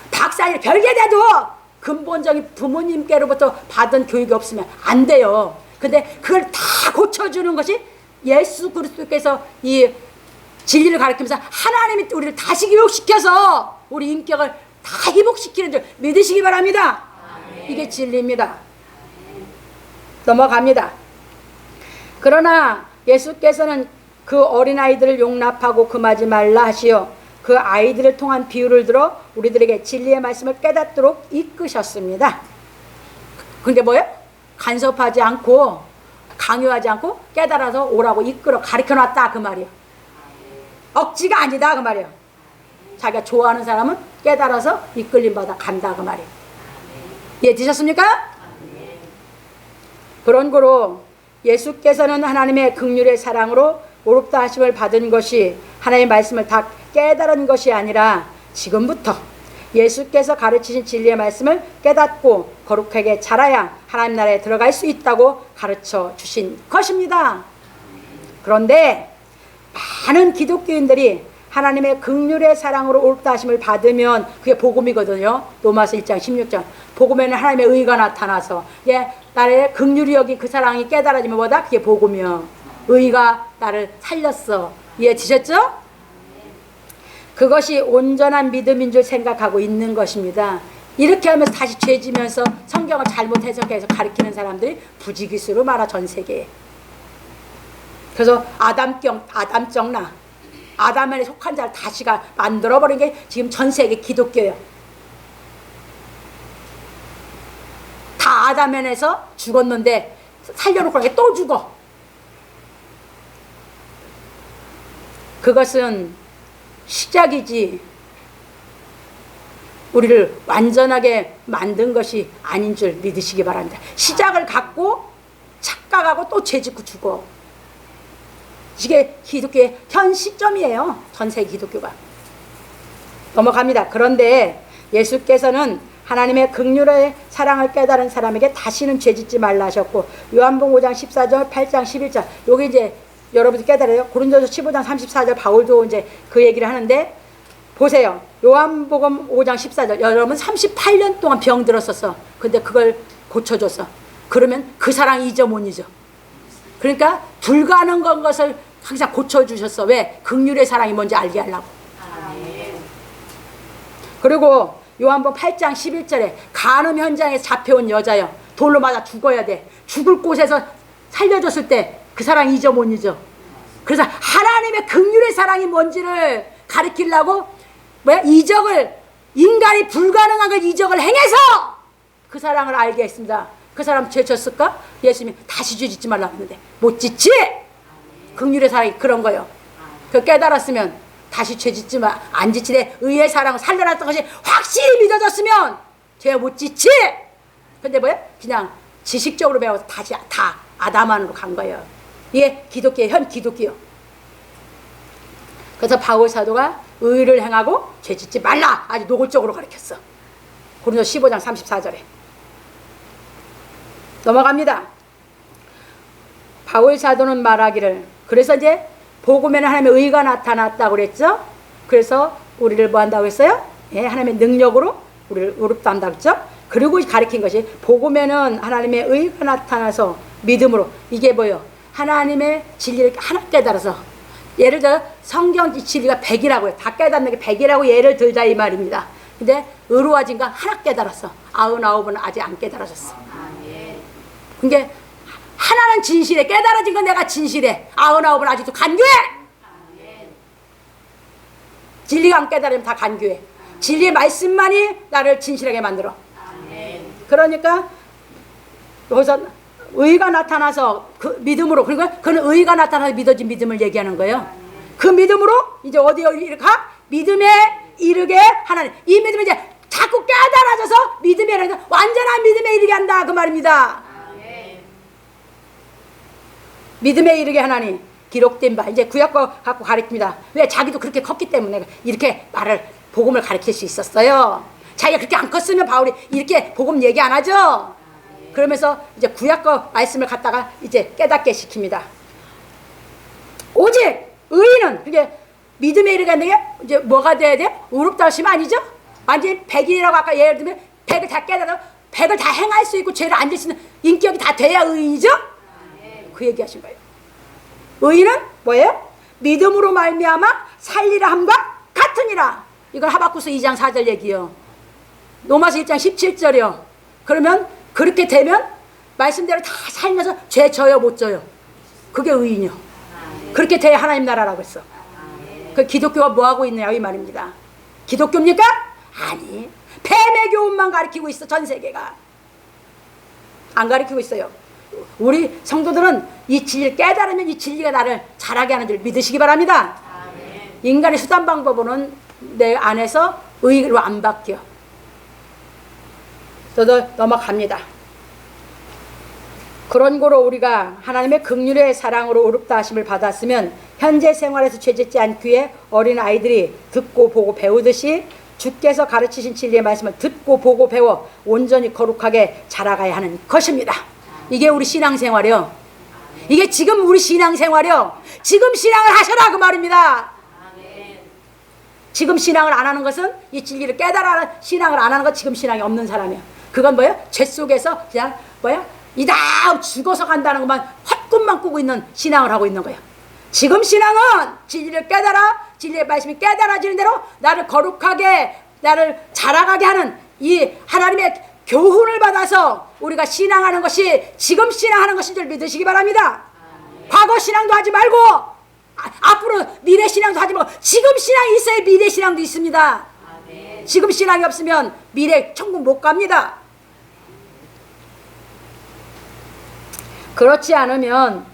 박사일 별게 돼도 근본적인 부모님께로부터 받은 교육이 없으면 안 돼요. 근데 그걸 다 고쳐주는 것이 예수 그리스도께서 이 진리를 가르치면서 하나님이 우리를 다시 교육시켜서 우리 인격을 다 회복시키는 줄 믿으시기 바랍니다. 이게 진리입니다. 넘어갑니다. 그러나 예수께서는 그 어린아이들을 용납하고 금하지 말라 하시어 그 아이들을 통한 비유를 들어 우리들에게 진리의 말씀을 깨닫도록 이끄셨습니다. 근데 뭐예요? 간섭하지 않고 강요하지 않고 깨달아서 오라고 이끌어 가르쳐놨다 그 말이에요. 억지가 아니다 그 말이에요. 자기가 좋아하는 사람은 깨달아서 이끌림 받아 간다 그 말이에요. 이해되셨습니까? 그런 거로 예수께서는 하나님의 긍휼의 사랑으로 의롭다 하심을 받은 것이 하나님의 말씀을 다 깨달은 것이 아니라 지금부터 예수께서 가르치신 진리의 말씀을 깨닫고 거룩하게 자라야 하나님 나라에 들어갈 수 있다고 가르쳐 주신 것입니다. 그런데 많은 기독교인들이 하나님의 긍휼의 사랑으로 의롭다 하심을 받으면 그게 복음이거든요. 로마서 1장 16절. 복음에는 하나님의 의가 나타나서 나의 긍휼히 여긴 그 사랑이 깨달아지면 뭐다? 그게 복음이요. 의가 나를 살렸어. 이해되셨죠? 그것이 온전한 믿음인 줄 생각하고 있는 것입니다. 이렇게 하면서 다시 죄지면서 성경을 잘못 해석해서 가르치는 사람들이 부지기수로 말아, 전 세계에. 그래서 아담적 나, 아담에 속한 자를 다시가 만들어버린 게 지금 전 세계 기독교예요. 다 아담에서 죽었는데 살려놓고 또 죽어. 그것은 시작이지 우리를 완전하게 만든 것이 아닌 줄 믿으시기 바랍니다. 시작을 갖고 착각하고 또 죄짓고 죽어. 이게 기독교의 현 시점이에요. 전 세계 기독교가. 넘어갑니다. 그런데 예수께서는 하나님의 긍휼의 사랑을 깨달은 사람에게 다시는 죄짓지 말라 하셨고, 요한복음 5장 14절, 8장 11절, 여기 이제 여러분들 깨달아요. 고린도서 15장 34절 바울도 이제 그 얘기를 하는데, 보세요. 요한복음 5장 14절, 여러분 38년 동안 병 들었었어. 근데 그걸 고쳐줬어. 그러면 그 사랑 잊어 못 잊어. 그러니까 불가능한 것을 항상 고쳐주셨어. 왜? 긍휼의 사랑이 뭔지 알게 하려고. 그리고 요한복음 8장 11절에 간음 현장에서 잡혀온 여자요, 돌로 맞아 죽어야 돼. 죽을 곳에서 살려줬을 때 그 사랑 잊어 못 잊어. 그래서 하나님의 긍휼의 사랑이 뭔지를 가르치려고 뭐야? 이적을, 인간이 불가능한 걸 이적을 행해서 그 사랑을 알게 했습니다. 그 사람 죄 졌을까? 예수님이 다시 죄 짓지 말라고 했는데 못 짓지? 긍휼의 사랑이 그런 거예요. 그 깨달았으면 다시 죄 짓지 마, 안 짓지래. 의의 사랑을 살려놨던 것이 확실히 믿어졌으면 죄 못 짓지? 근데 뭐야? 그냥 지식적으로 배워서 다시 다 아담 안으로 간 거예요. 이게 기독교의 현 기독교요. 그래서 바울 사도가 의를 행하고 죄 짓지 말라 아주 노골적으로 가르쳤어. 고린도서 15장 34절에. 넘어갑니다. 바울 사도는 말하기를, 그래서 이제 복음에는 하나님의 의가 나타났다고 그랬죠. 그래서 우리를 뭐 한다고 했어요? 예, 하나님의 능력으로 우리를 의롭다 한다고 했죠. 그리고 가르친 것이 복음에는 하나님의 의가 나타나서 믿음으로, 이게 뭐예요? 하나님의 진리를 하나 깨달아서, 예를 들어 성경 진리가 100이라고 해요. 다 깨닫는 게 100이라고 예를 들자 이 말입니다. 근데 의로워진 건 하나 깨달았어. 99은 아직 안 깨달아졌어. 그러니까 하나는 진실해. 깨달아진 건 내가 진실해. 99은 아직도 간교해. 진리가 안 깨달으면 다 간교해. 진리의 말씀만이 나를 진실하게 만들어. 그러니까 여기서 의가 나타나서 그 믿음으로, 그러니까 그는 의가 나타나서 믿어진 믿음을 얘기하는 거예요. 그 믿음으로 이제 어디에 가? 믿음에 이르게 하나님. 이 믿음이 이제 자꾸 깨달아져서 믿음에 이르게, 완전한 믿음에 이르게 한다 그 말입니다. 믿음에 이르게 하나님. 기록된 바, 이제 구약 거 갖고 가르칩니다. 왜? 자기도 그렇게 컸기 때문에 이렇게 말을, 복음을 가르칠 수 있었어요. 자기가 그렇게 안 컸으면 바울이 이렇게 복음 얘기 안 하죠. 그러면서 이제 구약 거 말씀을 갖다가 이제 깨닫게 시킵니다. 오직 의인은, 그게 믿음에 이르게 하는 게 이제 뭐가 돼야 돼? 의롭다 하시면 아니죠? 완전히 100이라고 아까 예를 들면 100을 다 깨달아 100을 다 행할 수 있고 죄를 안 질 수 있는 인격이 다 돼야 의인이죠? 그 얘기하신 거예요. 의인은 뭐예요? 믿음으로 말미암아 살리라 함과 같으니라. 이건 하박국서 2장 4절 얘기요. 로마서 1장 17절이요. 그러면 그렇게 되면 말씀대로 다 살면서 죄 져요 못 져요? 그게 의인이요. 그렇게 돼야 하나님 나라라고 했어. 그 기독교가 뭐하고 있느냐 이 말입니다. 기독교입니까? 아니, 폐매 교훈만 가르치고 있어. 전 세계가 안 가르치고 있어요. 우리 성도들은 이 진리를 깨달으면 이 진리가 나를 잘하게 하는 줄 믿으시기 바랍니다. 인간의 수단 방법으로는 내 안에서 의로 안 바뀌어. 저도 넘어갑니다. 그런 거로 우리가 하나님의 긍휼의 사랑으로 의롭다 하심을 받았으면 현재 생활에서 죄짓지 않기 위해 어린 아이들이 듣고 보고 배우듯이 주께서 가르치신 진리의 말씀을 듣고 보고 배워 온전히 거룩하게 자라가야 하는 것입니다. 이게 우리 신앙생활이요. 이게 지금 우리 신앙생활이요. 지금 신앙을 하셔라 그 말입니다. 지금 신앙을 안 하는 것은, 이 진리를 깨달아 신앙을 안 하는 것, 지금 신앙이 없는 사람이야. 그건 뭐야? 죄 속에서 그냥 뭐야? 이다 죽어서 간다는 것만 헛꿈만 꾸고 있는 신앙을 하고 있는 거야. 지금 신앙은 진리를 깨달아, 진리의 말씀이 깨달아지는 대로 나를 거룩하게, 나를 자라가게 하는 이 하나님의 교훈을 받아서 우리가 신앙하는 것이 지금 신앙하는 것인 줄 믿으시기 바랍니다. 과거 신앙도 하지 말고 앞으로 미래 신앙도 하지 말고 지금 신앙이 있어야 미래 신앙도 있습니다. 지금 신앙이 없으면 미래 천국 못 갑니다. 그렇지 않으면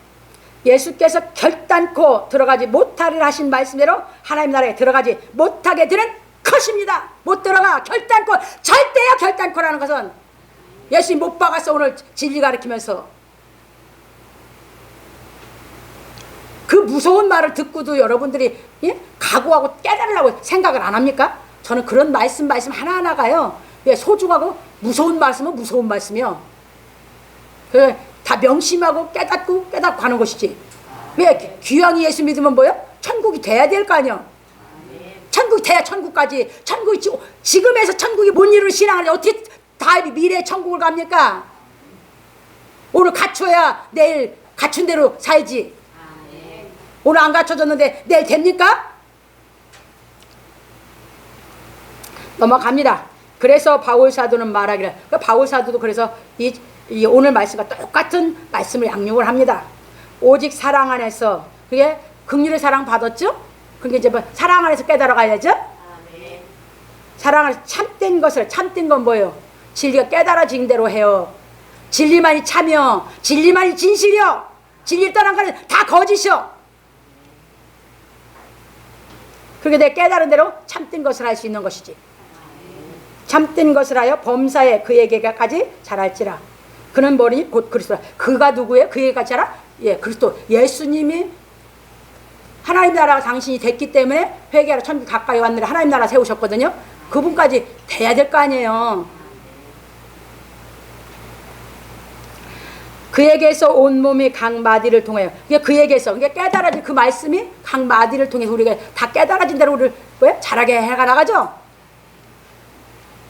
예수께서 결단코 들어가지 못하리라 하신 말씀대로 하나님 나라에 들어가지 못하게 되는 것입니다. 못 들어가. 결단코. 절대야 결단코라는 것은 예수님 못 박았어. 오늘 진리 가르치면서 그 무서운 말을 듣고도 여러분들이 각오하고 깨달으려고 생각을 안 합니까? 저는 그런 말씀 하나하나가요, 소중하고 무서운 말씀은 무서운 말씀이요. 다 명심하고 깨닫고 가는 것이지. 왜 귀왕이 예수 믿으면 뭐요? 천국이 돼야 될 거 아니요. 천국이 돼야 천국까지. 천국이 지금에서 천국이 못 이루는 신앙을 어떻게 다 미래의 천국을 갑니까? 오늘 갖춰야 내일 갖춘 대로 살지. 오늘 안 갖춰졌는데 내일 됩니까? 넘어갑니다. 그래서 바울 사도는 말하기를, 바울 사도도 그래서 이 오늘 말씀과 똑같은 말씀을 양육을 합니다. 오직 사랑 안에서, 그게 긍휼의 사랑 받았죠? 그게 이제 뭐 사랑 안에서 깨달아 가야죠? 사랑 안에서 참된 것을, 참된 건 뭐예요? 진리가 깨달아진 대로 해요. 진리만이 참여, 진리만이 진실이요. 진리를 떠난 거는 다 거짓이요. 그렇게 내 깨달은 대로 참된 것을 할 수 있는 것이지. 참된 것을 하여 범사에 그에게까지 자랄지라. 그는 뭐니? 곧 그리스도라. 그가 누구예요? 그에게까지 자라? 예, 그리스도. 예수님이 하나님 나라가 당신이 됐기 때문에 회개하러 천국 가까이 왔느라 하나님 나라 세우셨거든요. 그분까지 돼야 될 거 아니에요. 그에게서 온몸이 각 마디를 통하여, 그에게서, 깨달아진 그 말씀이 각 마디를 통해서 우리가 다 깨달아진 대로 우리를 자라게 해가 나가죠.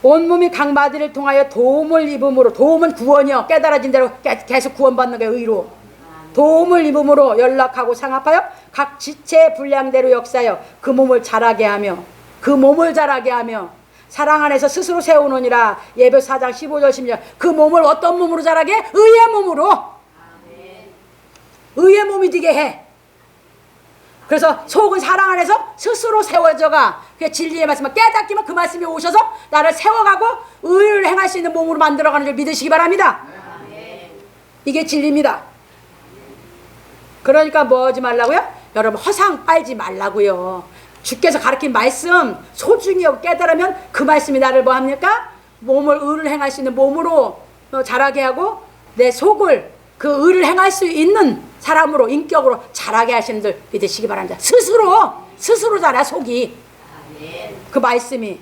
온몸이 각 마디를 통하여 도움을 입음으로, 도움은 구원이요. 깨달아진 대로 계속 구원받는 게 의로. 도움을 입음으로 연락하고 상합하여 각 지체의 분량대로 역사하여 그 몸을 자라게 하며, 그 몸을 자라게 하며 사랑 안에서 스스로 세우노니라. 예배 4장 15절 16절. 그 몸을 어떤 몸으로 자라게? 의의 몸으로. 의의 몸이 되게 해. 그래서 속은 사랑 안에서 스스로 세워져가. 그 진리의 말씀을 깨닫기만 그 말씀이 오셔서 나를 세워가고 의를 행할 수 있는 몸으로 만들어가는 줄 믿으시기 바랍니다. 이게 진리입니다. 그러니까 뭐 하지 말라고요? 여러분 허상 빨지 말라고요. 주께서 가르친 말씀 소중히 깨달으면 그 말씀이 나를 뭐 합니까? 몸을 의를 행할 수 있는 몸으로 자라게 하고 내 속을 그 의를 행할 수 있는 사람으로, 인격으로 자라게 하시는 줄 믿으시기 바랍니다. 스스로 자라. 속이. 그 말씀이.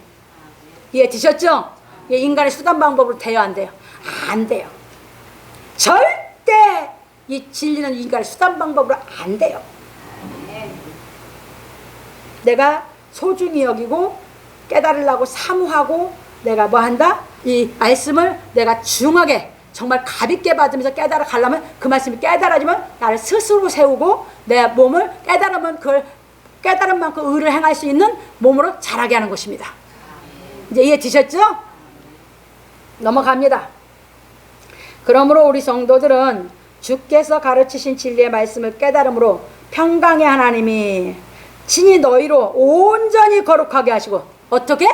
이해 되셨죠? 인간의 수단 방법으로 돼요, 안 돼요? 안 돼요. 절대 이 진리는 인간의 수단 방법으로 안 돼요. 내가 소중히 여기고 깨달으려고 사모하고 내가 뭐 한다? 이 말씀을 내가 중하게 정말 가볍게 받으면서 깨달아 가려면 그 말씀이 깨달아지면 나를 스스로 세우고 내 몸을 깨달으면 그걸 깨달은 만큼 의를 행할 수 있는 몸으로 자라게 하는 것입니다. 이제 이해 되셨죠? 넘어갑니다. 그러므로 우리 성도들은 주께서 가르치신 진리의 말씀을 깨달음으로 평강의 하나님이 친히 너희로 온전히 거룩하게 하시고, 어떻게?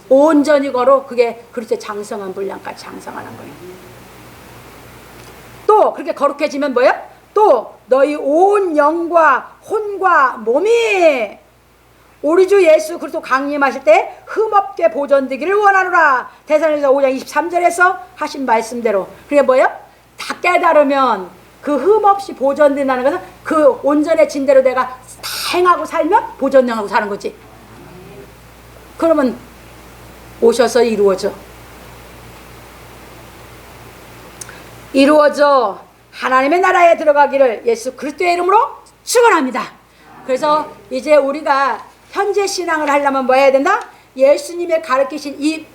온전히 거룩. 그게 그리스도의 장성한 분량까지 장성하는 거예요. 또 그렇게 거룩해지면 뭐예요? 또 너희 온 영과 혼과 몸이 우리 주 예수 그리스도 강림하실 때 흠없게 보존되기를 원하노라. 데살로니가서 5장 23절에서 하신 말씀대로. 그게 뭐예요? 다 깨달으면 그 흠없이 보존된다는 것은 그 온전해진 대로 내가 다 행하고 살면 보존하고 사는 거지. 그러면 오셔서 이루어져 하나님의 나라에 들어가기를 예수 그리스도의 이름으로 축원합니다. 그래서 이제 우리가 현재 신앙을 하려면 뭐 해야 된다? 예수님의 가르치신 이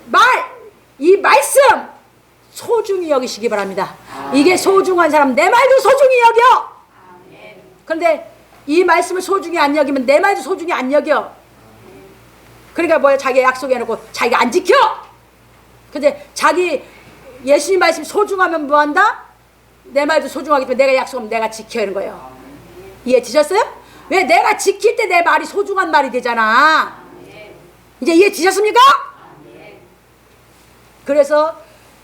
말씀 소중히 여기시기 바랍니다. 이게 소중한 사람, 내 말도 소중히 여겨. 그런데 이 말씀을 소중히 안 여기면 내 말도 소중히 안 여겨. 그러니까 뭐야? 자기가 약속해놓고 자기가 안 지켜. 근데 자기 예수님 말씀 소중하면 뭐한다? 내 말도 소중하기 때문에 내가 약속하면 내가 지켜야 하는 거예요. 이해되셨어요? 왜? 내가 지킬 때 내 말이 소중한 말이 되잖아. 이제 이해되셨습니까? 그래서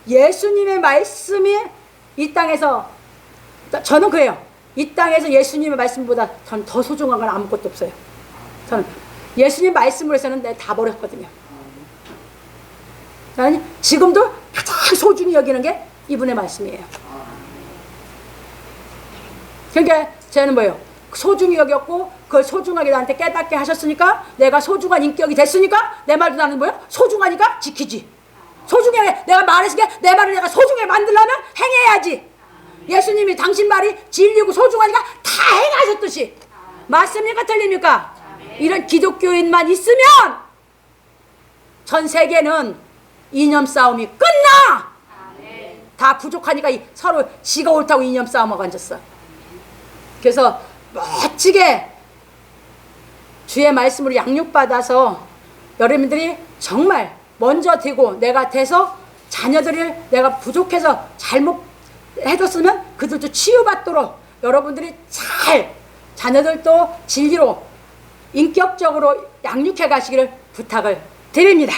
예수님의 말씀이 이 땅에서, 저는 그래요. 이 땅에서 예수님의 말씀보다 저는 더 소중한 건 아무것도 없어요. 저는 예수님 말씀으로 해서는 내가 다 버렸거든요. 저는 지금도 가장 소중히 여기는 게 이분의 말씀이에요. 그러니까 저는 뭐예요? 소중히 여겼고 그걸 소중하게 나한테 깨닫게 하셨으니까 내가 소중한 인격이 됐으니까 내 말도 나는 뭐예요? 소중하니까 지키지. 소중해. 내가 말했으니까 내 말을 내가 소중하게 만들려면 행해야지. 예수님이 당신 말이 진리고 소중하니까 다 행하셨듯이. 맞습니까? 틀립니까? 이런 기독교인만 있으면 전 세계는 이념 싸움이 끝나. 다 부족하니까 서로 지가 옳다고 이념 싸움하고 앉았어. 그래서 멋지게 주의 말씀으로 양육받아서 여러분들이 정말 먼저 되고 내가 돼서 자녀들을 내가 부족해서 잘못해줬으면 그들도 치유받도록 여러분들이 잘 자녀들도 진리로 인격적으로 양육해 가시기를 부탁을 드립니다.